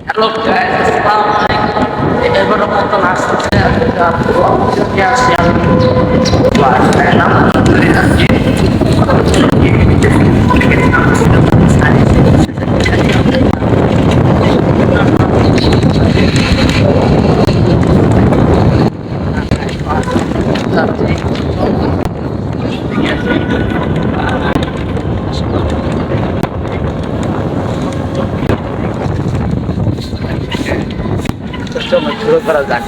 Hello guys, আসসালামু আলাইকুম। এবারের মতো আসছে নিয়ে আসছি আমি বাসায় নাম করে যাচ্ছি। শুরু করা যাক।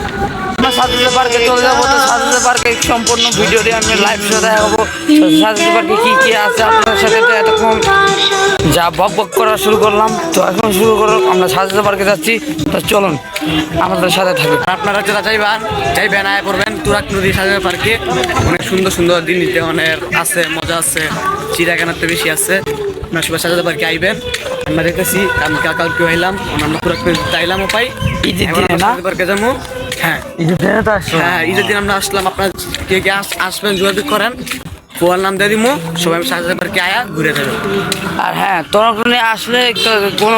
আমরা সাজেদা পার্কে চলে যাবো। তো সাজেদা পার্কে সম্পূর্ণ ভিডিও দিয়ে আমি লাইভ শো দেখাবো। সাজেদা পার্কে কি কি আছে আপনার সাথে তো এতক্ষণ যা বক বক করা শুরু করলাম, তো এখন শুরু করো। আমরা সাজেদা পার্কে যাচ্ছি, তো চলুন আমাদের সাথে থাকুন। আপনারা যারা যাইবেন আয় করবেন তুরাগ নদী সাজেদা পার্কে। অনেক সুন্দর সুন্দর জিনিস অনেক আছে, মজা আছে, চিড়িয়াখানার তো বেশি আছে। আপনার সবাই সাজেদা পার্কে আইবেন। আমরা দেখতেছি আমি কালকে আইলাম, আমরা তুরাগ নদীতে আইলাম পাই ঈদের দিনে না, পার্কে যাবো। হ্যাঁ ঈদের দিনে তো আসছো। হ্যাঁ, ঈদের দিন আমরা আসলাম। আপনার কে কে আসবেন যোগাযোগ করেন, ফোয়ার নাম দিয়ে দিব, সবাই সাজেদা পার্কে আয়া ঘুরে যাবেন। আর হ্যাঁ, তরকনে আসলে কোনো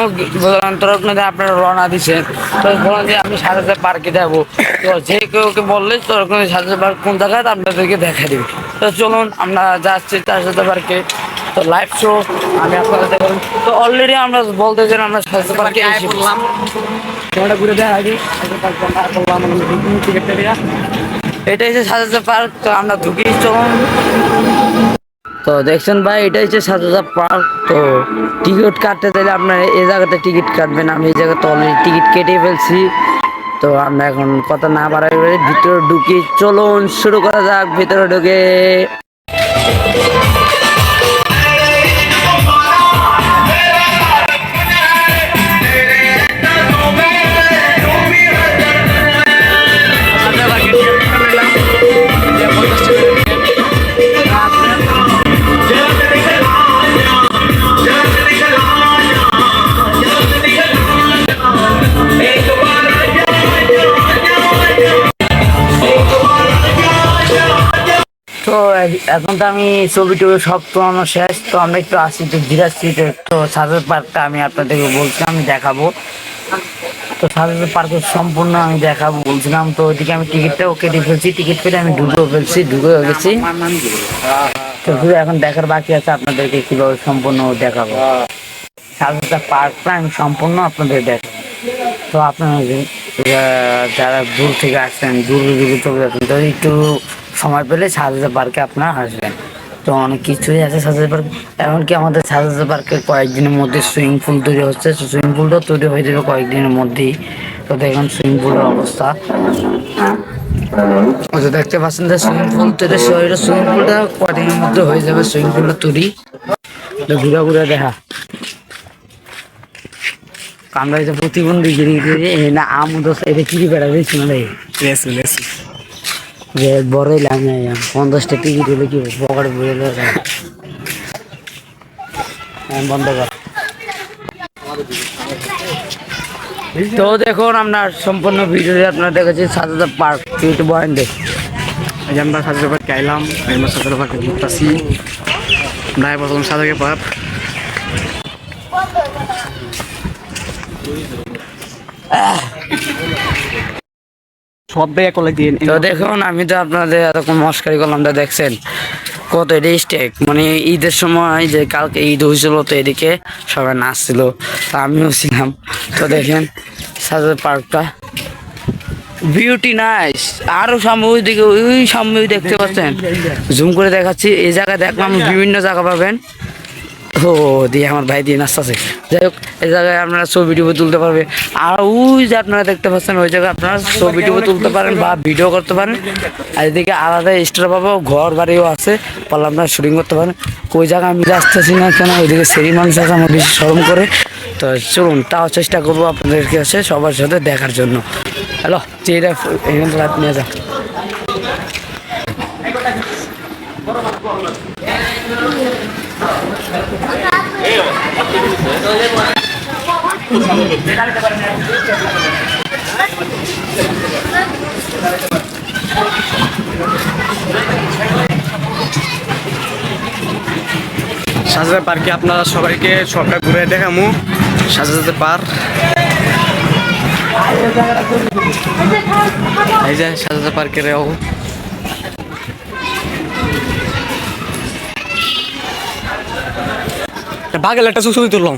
তরকনে আপনারা রওনা দিচ্ছেন, তো বলেন যে আমি সাজেদা পার্কে যাবো, তো যে কেউকে বললে তরকনে সাজেদা পার্ক কোন জায়গায় আপনাদেরকে দেখা দিবে। তো চলুন আমরা যাচ্ছি সাজেদা পার্কে। তো লাইভ শো আমি আপনাদের দেখুন। তো অলরেডি আমরা বলতে চাই আমরা সাজেদা পার্কে আয় এসে করলাম, ক্যামেরা ঘুরে দেওয়া আগে এটা হচ্ছে সাজেদা পার্ক। তো আমরা ঢুকি, চলুন। তো দেখছেন ভাই, এটা হচ্ছে সাজেদা পার্ক। তো টিকিট কাটতে চাইলে আপনার এই জায়গাতে টিকিট কাটবেন। আমি এই জায়গাতে অলরেডি টিকিট কেটে ফেলছি। তো আমরা এখন কথা না বাড়াই ভিতরে ঢুকি, চলুন শুরু করা যাক। ভিতরে ঢুকে তো এখন তো আমি ছবি টবি সব পুরানো শেষ। তো আমরা একটু আসি, তো জিরাচ্ছি। তো সাজেদা পার্কটা আমি আপনাদেরকে বলছি আমি দেখাবো। তো সাজেদা পার্কের সম্পূর্ণ আমি দেখাবো বলছিলাম। তো ওইদিকে আমি টিকিটটাও কেটে ফেলছি, টিকিট কেটে আমি ঢুকেও ফেলছি, ঢুকে গেছি। তো শুধু এখন দেখার বাকি আছে আপনাদেরকে কিভাবে সম্পূর্ণ দেখাবো। সাজেদা পার্কটা আমি সম্পূর্ণ আপনাদের দেখাবো। তো আপনারা যারা দূর থেকে আসছেন, দূরে দূরে চলে যাচ্ছেন, তো একটু সময় পেলে সাজেদা পার্কে আপনারা আসবেন। তো অনেক কিছুই আছে সাজেদা পার্ক। এমনকি আমাদের সাজেদা পার্কে কয়েকদিনের মধ্যে সুইমিং পুল তৈরি হচ্ছে। সুইমিং পুলটা তৈরি হয়ে যাবে কয়েকদিনের মধ্যেই। তো দেখুন সুইমিং পুলের অবস্থা, তো দেখতে পাচ্ছেন যে সুইমিং পুল তৈরি, সুইমিং পুলটা কয়েকদিনের মধ্যে হয়ে যাবে। সুইমিং পুলটা তৈরি, তো ঘুরে ঘুরে দেখা। আমরা যে প্রতিবন্ধী না আমুদ এটা কি বেড়া দিয়েছি মানে যে বড় হইলাম 50টা টিকিট হলে কি পকেট বলে বন্ধ কর। তো দেখুন আমরা সম্পূর্ণ ভিডিও আপনারা দেখেছি সাজেদা পার্ক। একটু বয়ান দেখ, আমরা সাজেদা পার্কে আইলাম, আমরা সাজেদা পার্কে ঘুরতেছি। আমরা প্রথম সাজেদা পার্ক সব ব্যাগ করে দিয়ে। তো দেখুন আমি তো আপনাদের এতক্ষণ মস্কারি করলাম, তো দেখছেন কত রেস্টেক। মানে ঈদের সময় যে কালকে ঈদ হয়েছিল, তো এদিকে সবাই নাচছিল, তা আমিও ছিলাম। তো দেখেন সাজেদা পার্কটা বিউটি নাইস। আরো সামনে ওই দিকে, ওই সামনে দেখতে পাচ্ছেন, জুম করে দেখাচ্ছি। এই জায়গায় দেখলাম বিভিন্ন জায়গা পাবেন। ও দিয়ে আমার ভাই দিয়ে নাচতেছে। যাই হোক, এই জায়গায় আপনারা ছবি টবি তুলতে পারবে। আর ওই যে আপনারা দেখতে পাচ্ছেন ওই জায়গায় আপনারা ছবি টবি তুলতে পারেন বা ভিডিও করতে পারেন। আর এদিকে আলাদা এক্সট্রা পাবো, ঘর বাড়িও আছে, পারলে আপনারা শুটিং করতে পারেন। ওই জায়গায় আমি আসতেছি না কেন, ওইদিকে সেরি মানুষ আছে, আমার বেশি শরম করে। তো চলুন, তাও চেষ্টা করবো আপনাদেরকে আছে সবার সাথে দেখার জন্য। হ্যালো, চেয়েরা এখানে রাত নিয়ে যা। সাজেদা পার্কে আপনারা সবাইকে সবটা ঘুরে দেখামু। সাজেদা পার্ক এই যে সাজাতে পার্কের বাঘের একটা ছবি তুললাম।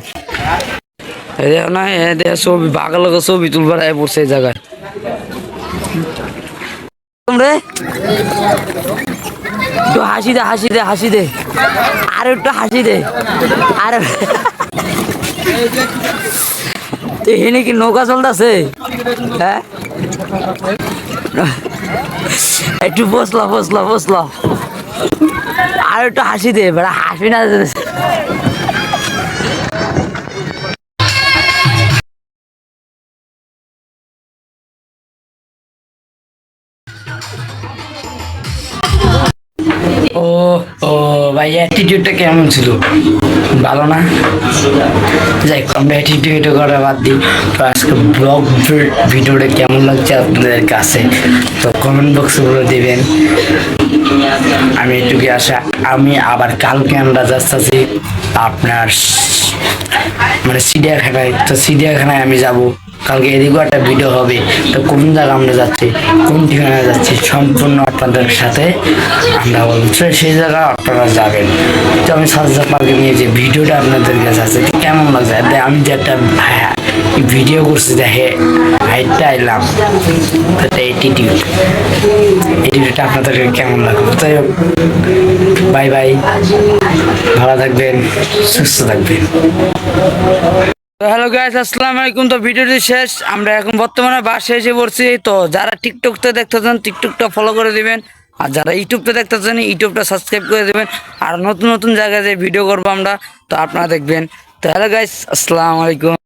এই দেখো না, এ দেখো ছবি বাঘের লোক ছবি তুলবার আয় পড়ছে এই জায়গায়। রে একটু হাসি দে, হাসি দে, হাসি দে, আর একটু হাসি দে। আর এখানে কি নৌকা চলতেছে? হ্যাঁ, একটু বসলা বসলা বসলা, আর একটু হাসি দে, বেড়া হাসি না। ও ও ভাই, অ্যাটিটিউডটা কেমন ছিল? ভালো না? যাই হোক, আমরা অ্যাটিটিউড করা বাদ দিই। তো আজকে ব্লগ ভিডিওটা কেমন লাগছে আপনাদের কাছে তো কমেন্ট বক্সে বলে দেবেন। আমি এটুকু আশা, আমি আবার কালকে আমরা যাচ্ছি আপনার মানে চিড়িয়াখানায়। তো চিড়িয়াখানায় আমি যাব কালকে, এদিকেও একটা ভিডিও হবে। তো কোন জায়গা আমরা যাচ্ছি, কোন ঠিকানায় যাচ্ছি, সম্পূর্ণ আপনাদের সাথে আমরা বলছি, সেই জায়গা আপনারা যাবেন। তো আমি সাজা পার্কে নিয়ে যে ভিডিওটা আপনাদের কাছে আছে কেমন লাগছে, আমি যে একটা ভিডিও করছি দেখে হাইটটা এলাম, এটিটিউডটা আপনাদের কেমন লাগলো। তাই বাই বাই, ভালো থাকবেন, সুস্থ থাকবেন। হ্যালো গাইস, আসসালামু আলাইকুম। তো ভিডিওটি শেষ, আমরা এখন বর্তমানে বাসে এসে পড়ছি। তো যারা টিকটকতে দেখতেছেন টিকটকটা ফলো করে দিবেন, আর যারা ইউটিউবটা দেখতেছেন ইউটিউবটা সাবস্ক্রাইব করে দেবেন। আর নতুন নতুন জায়গায় যে ভিডিও করবো আমরা, তো আপনারা দেখবেন। তো হ্যালো গাইস, আসসালামু আলাইকুম।